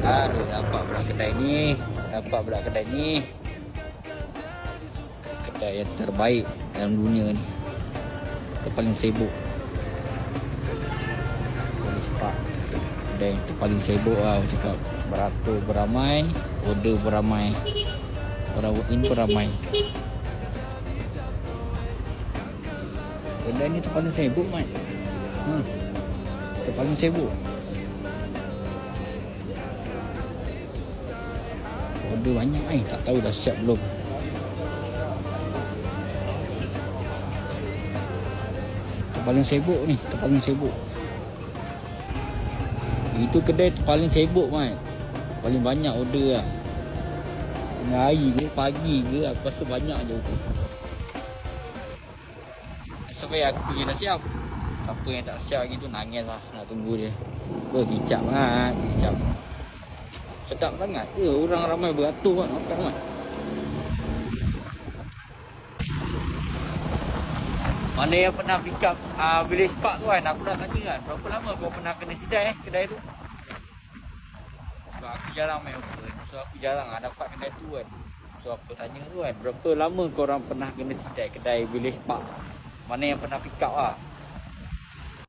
Aduh, dapat pula kedai ni. Kedai yang terbaik dalam dunia ni. Yang paling sibuk. Police Park. Kedai yang paling sibuk lah, aku cakap. Beratur beramai, order beramai. Orang walk in pun ramai. Kedai ni paling sibuk, Mat. Paling sibuk. Order banyak tak tahu dah siap belum. Paling sibuk ni, paling sibuk. Itu kedai paling sibuk, Mat. Paling banyak order lah. Tengah hari ke, pagi ke, aku rasa banyak je tu. Sampai aku pergi dah siap. Siapa yang tak siap lagi tu nangis lah, nak tunggu dia. Hijab lah, hijab. Sedap sangat ke orang ramai beratur makan, Mat. Mana yang pernah pick up Village Park tu kan, aku nak tanya kan, berapa lama kau pernah kena sidai kedai tu? Sebab aku jarang main open, so aku jarang dapat kedai tu kan. So aku tanya tu kan, berapa lama korang pernah kena sidai kedai Village Park? Mana yang pernah pick up lah?